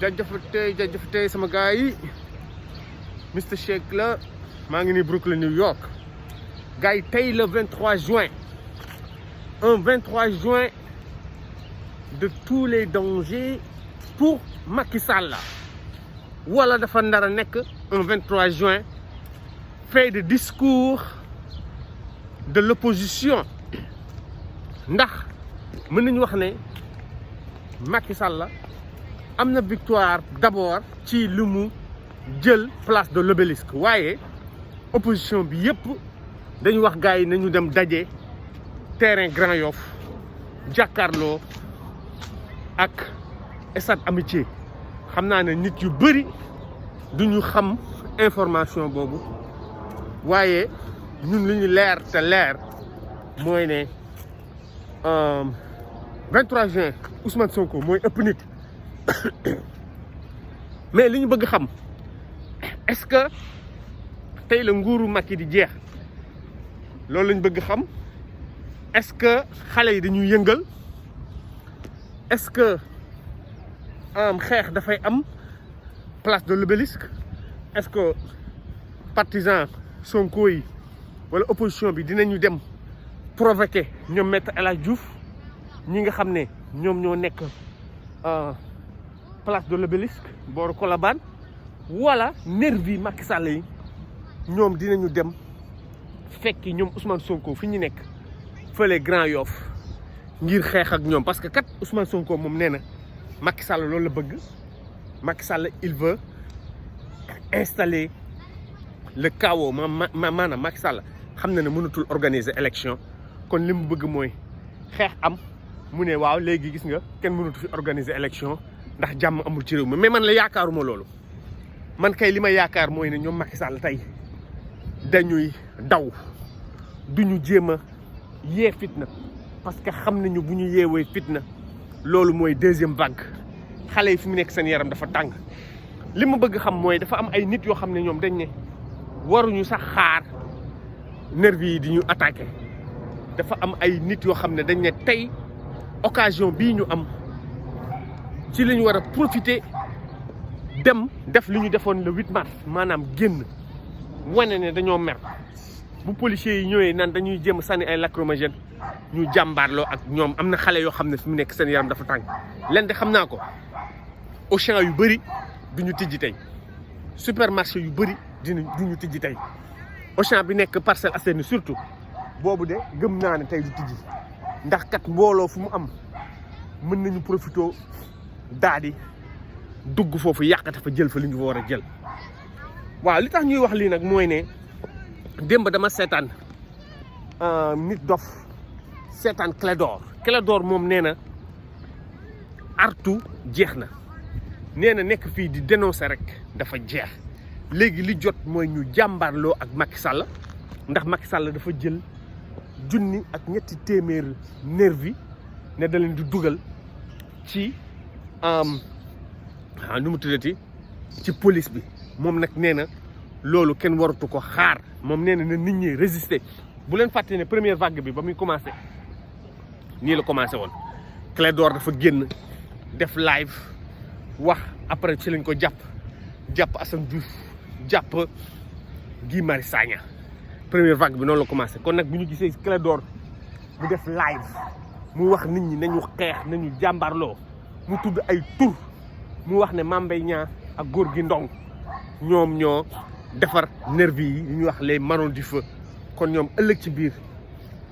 jaajëfatee sama gars yi Mister Shake la maa ngi nii Brooklyn New York gars yi tey le 23 juin un 23 juin de tous les dangers pour Macky Sall wala dafa nar a nekk un 23 juin fait de discours de l'opposition ndax mën nañu wax ne Macky Sall am na victoire d'abord ci lu mu jël place de l'obélisque waaye opposition bi yëpp dañu wax gars yi nañu dem daje terrain Grand Yoff jàkkaarloo ak stade Amitié xam naa ne nit yu bëri duñu xam information boobu waaye ñun li ñu leer te leer mooy ne 23 juin Ousmane Sonko mooy ëpp nit mais li ñu bëgg xam est-ce que tey la nguuru Macky di jeex loolu lañ bëgg xam est-ce que xale yi dañuy yëngal est-ce que xeex dafay am place de l'obélisque est-ce que partisans Sonko yi wala opposition bi dinañu dem provoquer ñoom Maître El Hadji Diouf ñi nga xam ne ñoom ñoo nekk place de l'obélisque booru Colobane wala nervi Macky Sall yi ñoom dinañu dem fekki ñoom Ousmane Sonko fi ñu nekk fële Grand Yoff ngir xeex ak ñoom parce que kat Ousmane Sonko moom nee na Macky Sall loolu la bëgg Macky Sall il veut installer le chaos maanaam Macky Sall xam na ne mënatul organiser élection kon li mu bëgg mooy xeex am mu ne waaw léegi gis nga kenn mënatu fi organiser élection ndax jàmm amul ci réew mi mais man la yaakaaruma loolu man kay li ma yaakaar mooy ne ñoom Macky Sall tey dañuy daw duñu jéem a yee fitna parce que xam nañu bu ñu yeewee fitna loolu mooy deuxième vague xale yi fi mu nekk seen yaram dafa tàng li ma bëgg xam mooy dafa am ay nit yoo xam ne ñoom dañ ne waruñu sax xaar nervi yi di ñu attaqué dafa am ay nit yoo xam ne dañ ne tey occasion bii ñu am ci la ñu war a profiter dem def li ñu defoon le 8 mars maanaam génn wane ne dañoo mer bu policiers yi ñëwee naan dañuy jéem a sànni ay lacrymogène ñu jàmbaarloo ak ñoom am na xale yoo xam ne fi mu nekk seen yaram dafa tàng leen de xam naa ko Auchan yu bëri duñu tijji tey supermarché yu bëri duñu tijji tey Auchan bi nekk Parcelles Assainies surtout boobu de gëm naa ne tey du tijji ndax kat mbooloo fu mu am mën nañu profité daal di dugg foofu yàqate fa jël fa li ñu fa war a jël waaw li tax ñuy wax lii nag mooy ne démb dama seetaan nit dof seetaan Clédor moom nee na artu jeex na nee na nekk fii di dénoncer rek dafa jeex léegi li jot mooy ñu jàmbaarloo ak Macky Sall ndax Macky Sall dafa jël junni ak ñetti téeméer nervi ne da leen di dugal ci nu mu tuddati ci police bi moom nag nee na loolu kenn waratu ko xaar moom nee na nit ñi résister bu leen fàtte ne première vague bi ba muy commencé nii la commencé woon Clédor dafa génn def live wax après ci lañ ko jàpp Assane Diouf jàpp Guy Marius Sagna première vague bi noonu la commencé kon nag bu ñu gisee Clédor mu def live mu wax nit ñi nañu xeex nañu jàmbarloo mu tudd ay tur mu wax ne Mame Mbaye Niang ak Gorgui Ndong ñoom ñoo defar nervi yi ñuy wax les marrons du feu kon ñoom ëllëg ci biir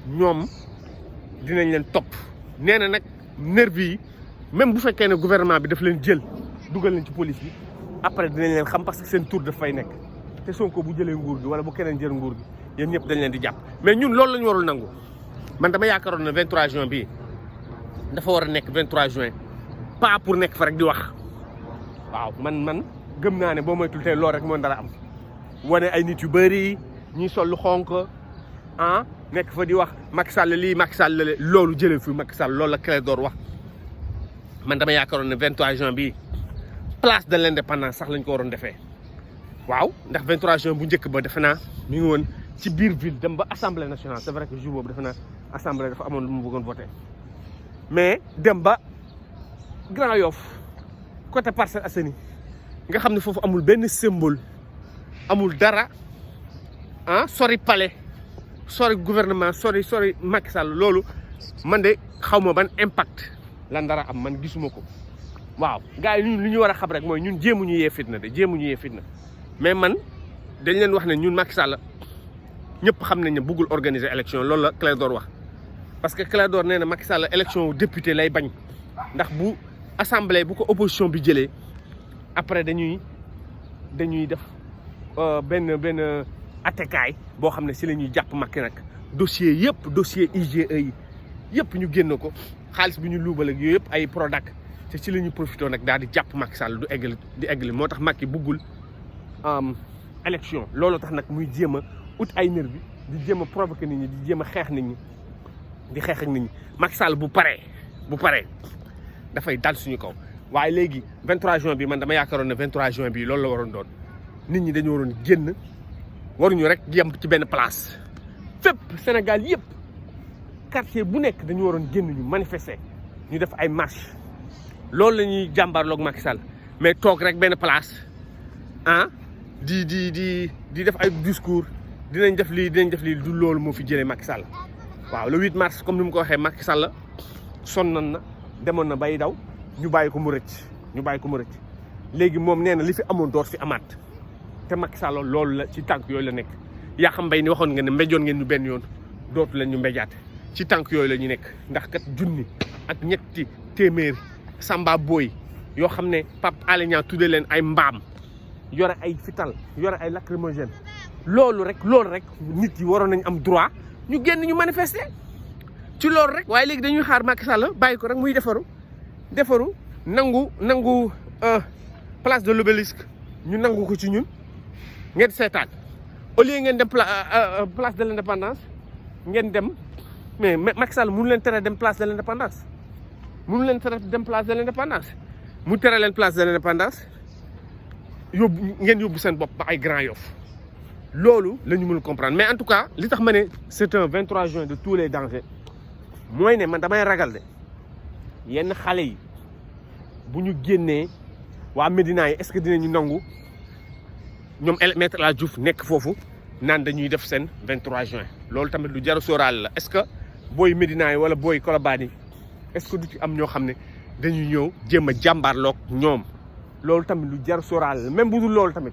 ñoom dinañ leen topp nee na nag nervi yi même bu fekkee ne gouvernement bi daf leen jël dugal leen ci police bi après dinañ leen xam parce que seen tur daf fay nekk te Sonko bu jëlee nguur gi wala bu keneen jël nguur gi yéen ñëpp dañ leen di jàpp mais ñun loolu la ñu warul nangu man dama yaakaaroon ne 23 juin bii dafa war a nekk 23 juin pas pour nekk fa rek di wax waaw man gëm naa ne boo moytul tey loolu rek moo dara am wane ay nit yu bëri ñuy sol lu xonk nekk fa di wax Macky Sall lii Macky Sall loolu jëlee fi Macky Sall loolu la Clédor wax man dama yaakaaroon ne 23 juin bii place de l'indépendance sax lañ ko waroon defee waaw ndax 23 juin bu njëkk ba defe naa mi ngi woon ci biir ville dem ba assemblée nationale c'est vrai que jour boobu defe naa assemblée dafa amoon lu mu bëggoon voté mais dem ba Grand Yoff côté Parcelles Assainies nga xam ne foofu amul benn symbole amul dara sori palais sori gouvernement sori Macky Sall loolu man de xaw ma ban impact lan dara am man gisuma ko waaw gars yi ñun li ñu war a xam rek mooy ñun jéemuñu yee fitna mais man dañ leen wax ne ñun Macky Sall ñëpp xam nañ ne bëggul organiser élection loolu la Clédor wax parce que Clédor nee na Macky Sall élection député lay bañ ndax bu assemblée bu ko opposition bi jëlee après dañuy def benn attekaay boo xam ne si la ñuy jàpp Macky nag dossier IGE yi yëpp ñu génn ko xaalis bi ñu luubal ak yooyu yëpp ay Prodac te ci la ñuy profité nag daal di jàpp Macky Sall di eggali moo tax Macky bëggul élection loolu tax nag muy jéem a ut ay nervi di jéem a provoquer nit ñi di jéem a xeex nit ñi di xeex ak nit ñi Macky Sall bu paree dafay dal suñu kaw waaye léegi 23 juin bi man dama yaakaaroon ne 23 juin bi loolu la waroon doon nit ñi dañu waroon génn waruñu rek yem ci benn place fépp Sénégal yëpp quartier bu nekk dañu waroon génn ñu manifester ñu def ay marche loolu la ñuy jàmbaarloog Macky Sall mais toog rek benn place di def ay discours dinañ def lii du loolu moo fi jëlee Macky Sall waaw le 8 mars comme ni mu ko waxee Macky Sall sonnoon na demoon na bay daw ñu bàyyi ko mu rëcc léegi moom nee na li fi amoon doot fi amaat te Macky Sall loolu la ci tànk yooyu la nekk yaa xam mbay ni waxoon nga ne mbéjoon ngeen ñu benn yoon dootu leen ñu mbéjaate ci tànk yooyu la ñu nekk ndax kat junni ak ñetti téeméer samba booy yoo xam ne Pape Alé Niang tuddee leen ay mbaam yore ay fital yore ay lacrymogène loolu rek nit yi waroon nañ am droit ñu génn ñu manifester ci loolu rek waaye léegi dañuy xaar Macky Sall bàyyi ko rek muy defaru nangu place de l'Obélisque ñu nangu ko ci ñun ngeen seetaan au lieu ngeen dem place de l'Indépendance ngeen dem mais Macky Sall mënu leen tere dem place de l'Indépendance mu tere leen place de l'Indépendance ngeen yóbbu seen bopp ba ay Grand Yoff loolu la ñu mën comprendre mais en tout cas li tax ma ne c'est un 23 juin de tous les dangers mooy ne man damay ragal de yenn xale yi bu ñu génnee waa Médina yi est-ce que dinañu nangu ñoom Maître El Hadji Diouf nekk foofu naan dañuy def seen 23 juin loolu tamit lu jar a sóoraale la est-ce que booy Médina yi wala booy Colobane yi est-ce que du ci am ñoo xam ne dañuy ñëw jéem a jàmbaarloog ñoom loolu tamit lu jar a sóoraale la même bu dul loolu tamit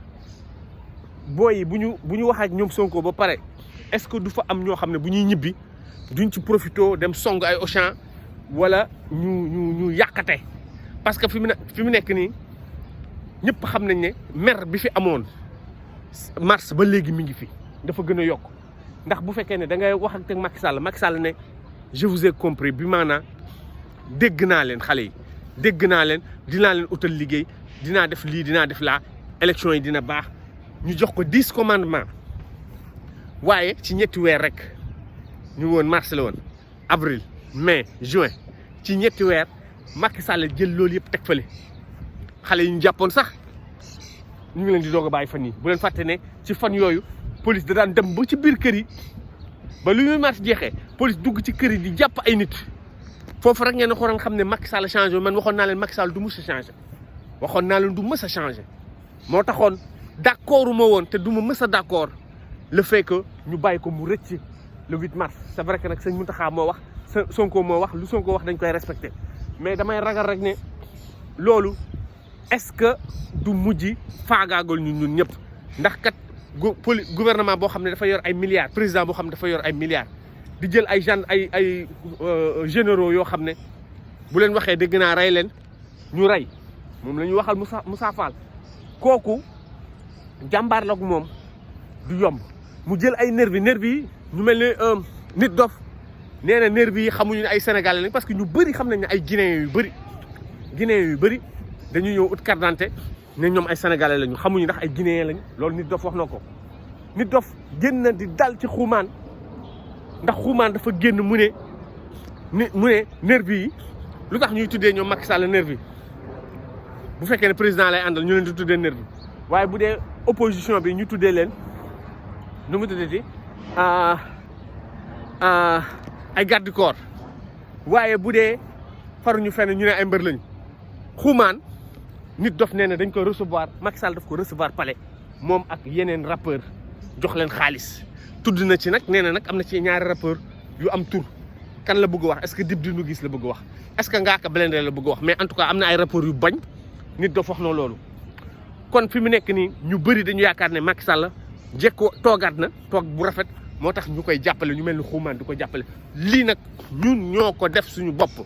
booy yi bu ñu wax ak ñoom Sonko ba pare est-ce que du fa am ñoo xam ne bu ñuy ñibbi duñ ci profito dem song ay Auchan wala ñu yàqate parce que fi mu nekk nii ñëpp xam nañ ne mer bi fi amoon mars ba léegi mi ngi fi dafa gën a yokk ndax bu fekkee ne da ngay wax ak Macky Sall ne je vous ai compris bi maanaam dégg naa leen xale yi dégg naa leen dinaa leen utal liggéey dinaa def lii dinaa def laa élection yi dina baax ñu jox ko 10 commandements waaye ci ñetti weer rek ñu woon mars la woon avril mai juin ci ñetti weer Macky Sall jël loolu yëpp teg fële xale yi ñu jàppoon sax ñu ngi leen di doog a bàyyi fan yi bu leen fàtte ne ci fan yooyu police da daan dem ba ci biir kër yi ba lu ñuy mars jeexee police dugg ci kër yi di jàpp ay nit foofu rek ngeen xoolal xam ne Macky Sall changé man waxoon naa leen Macky Sall du mës a changé waxoon naa leen du mës a changé moo taxoon d'accord ma woon te du ma mës a d'accord le fait que ñu bàyyi ko mu rëcc le 8 mars c'est vrai que nag sëñ Mountakha moo wax Sonko moo wax lu Sonko wax dañ koy respecté mais damay ragal rek ne loolu est-ce que du mujj faagaagal ñun ñëpp ndax kat gouvernement boo xam ne dafa yor ay milliards président boo xam ne dafa yor ay milliards di jël ay ay généraux yoo xam ne bu leen waxee dégg naa rey leen ñu rey moom la ñuy waxal Moussa Fall kooku jàmbaar la ak moom du yomb mu jël ay nervi yi ñu mel ne nit dof nee na nervi yi xamuñu ne ay sénégalais lañ parce que ñu bëri xam nañ ne ay guinéens yu bëri dañuy ñëw ut carte d'identité ne ñoom ay sénégalais lañu xamuñu ndax ay guinéens lañ loolu nit dof wax na ko nit dof génn na di dal ci xuumaan ndax xuumaan dafa génn mu ne nervi yi lu tax ñuy tuddee ñoom Macky Sall nervi bu fekkee ne président lay àndal ñu leen di tuddee nervi waaye bu dee opposition bi ñu tuddee leen nu mu tuddati ay garde du corps waaye bu dee faruñu fenn ñu ne ay mbër lañu xuumaan nit dof nee na dañ ko recevoir Macky Sall daf ko recevoir palais moom ak yeneen rappeur jox leen xaalis tudd na ci nag nee na nag am na ci ñaari rappeur yu am tur kan la bëgg wax est-ce que Dip Doundou Guiss la bëgg wax est-ce que Ngaaka Blindé la bëgg wax mais en tout cas am na ay rappeurs yu bañ nit dof wax na loolu kon fi mu nekk nii ñu bëri dañu yaakaar ne Macky Sall jekkoo toogaat na toog bu rafet moo tax ñu koy jàppale ñu mel ni xuumaan di ko jàppale lii nag ñun ñoo ko def suñu bopp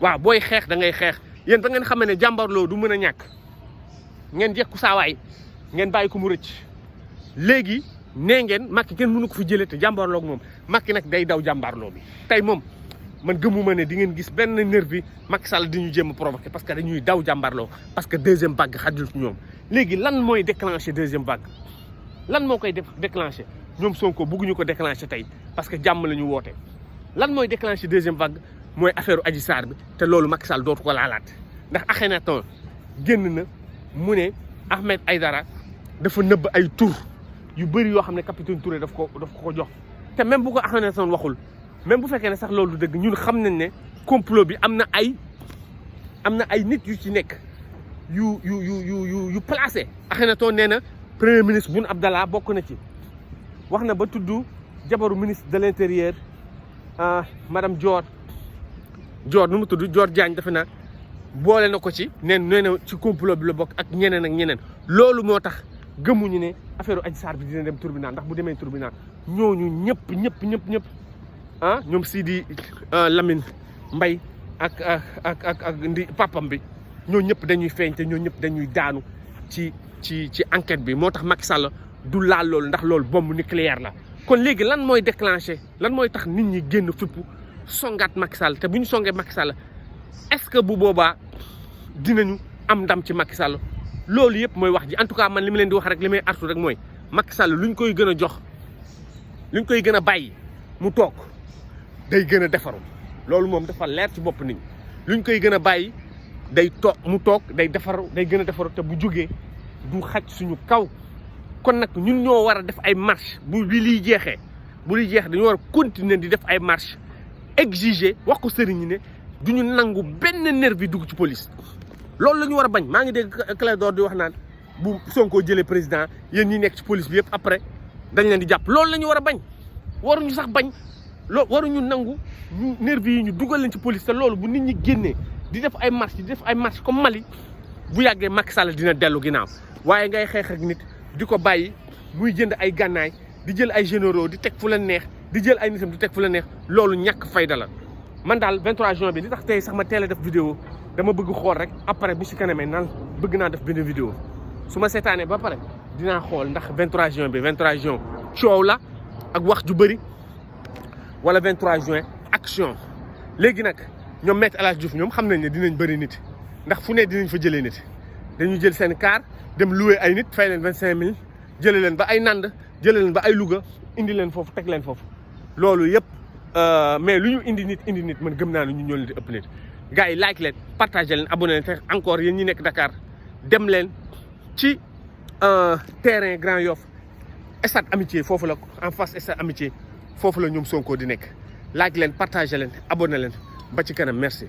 waaw booy xeex da ngay xeex yéen ba ngeen xamee ne jàmbarloo du mën a ñàkk ngeen jekku saawaay ngeen bàyyi ko mu rëcc léegi nee ngeen Macky kenn mënu ko fi jëlee te jàmbarloo ak moom Macky nag day daw jàmbarloo bi tey moom man gëmuma ne di ngeen gis benn nervi Macky Sall di ñu jéem a provoqué parce que dañuy daw jàmbarloo parce que deuxième vague xajul ci ñoom léegi lan mooy déclenché deuxième vague lan moo koy déclenché ñoom Sonko bëgguñu ko déclenché tey parce que jàmm la ñu woote lan mooy déclenché deuxième vague mooy affaire Adji Sarr bi te loolu Macky Sall dootu ko laalaat ndax Akhenaton génn na mu ne Ahmed Aïdara dafa nëbb ay tur yu bëri yoo xam ne capitaine Touré daf ko jox te même bu ko Akhenaton waxul même bu fekkee ne sax loolu dëgg ñun xam nañ ne complot bi am na ay nit yu ci nekk yu placé Akhenaton nee na premier ministre Boun Abdallah bokk na ci wax na ba tudd jabaru ministre de l'intérieur madame Dior nu mu tudd Dior Diagne defe naa boole na ko ci nee na ci complot bi la bokk ak ñeneen ak ñeneen loolu moo tax gëmuñu ne affaire Adji Sarr bi dina dem tribunal ndax bu demee tribunal ñooñu ñëpp ñoom Sidi Lamine Mbaye ak ndi papam bi ñoo ñëpp dañuy feeñ te ñoo ñëpp dañuy daanu ci enquête bi moo tax Macky Sall du laal loolu ndax loolu bombe nucléaire la kon léegi lan mooy déclenché lan mooy tax nit ñi génn fippu songaat Macky Sall te bu ñu songee Macky Sall est-ce que bu boobaa dinañu am ndam ci Macky Sall loolu yëpp mooy wax ji en tout cas man li ma leen di wax rek li may artu rek mooy Macky Sall luñ koy gën a jox luñ koy gën a bàyyi mu toog day gën a defaru loolu moom dafa leer ci bopp nit ñi luñ koy gën a bàyyi day toog mu toog day defaru day gën a defaru te bu jógee du xaj suñu kaw kon nag ñun ñoo war a def ay marche bu liy jeexee dañu war a continuer di def ay marche exiger wax ko sëriñ ñi ne duñu nangu benn nervi dugg ci police loolu la ñu war a bañ maa ngi dégg Clédor di wax naan bu Sonko jëlee président yéen ñi nekk ci police bi yëpp après dañ leen di jàpp loolu la ñu war a bañ waruñu sax bañ waruñu nangu ñu nervi yi ñu dugal leen ci police te loolu bu nit ñi génnee di def ay marche comme Mali bu yàggee Macky Sall dina dellu ginnaaw waaye ngay xeex ak nit di ko bàyyi muy jënd ay gànnaay di jël ay généraux di teg fu la neex di jël ay nitam di teg fu la neex loolu ñàkk fayda la man daal 23 juin bi li tax tey sax ma teel a def vidéo dama bëgg xool rek après bu si kanamee naan bëgg naa def benn vidéo su ma seetaanee ba pare dinaa xool ndax 23 juin bi 23 juin coow la ak wax ju bëri wala 23 juin action léegi nag ñoom Maître El Hadji Diouf ñoom xam nañ ne dinañ bëri nit ndax fu ne dinañ fa jëlee nit dañuy jël seen car dem louer ay nit fay leen 25000 jëlee leen ba ay Nand jëlee leen ba ay Louga indi leen foofu teg leen foofu loolu yëpp mais lu ñu indi nit man gëm naa ne ñu ñoo leen di ëpp nit gars yi like leen partagé leen abonné leen te encore yéen ñi nekk Dakar dem leen ci terrain Grand Yoff stade Amitié foofu la en face stade Amitié foofu la ñoom Sonko di nekk like leen partagé leen abonné leen ba ci kanam merci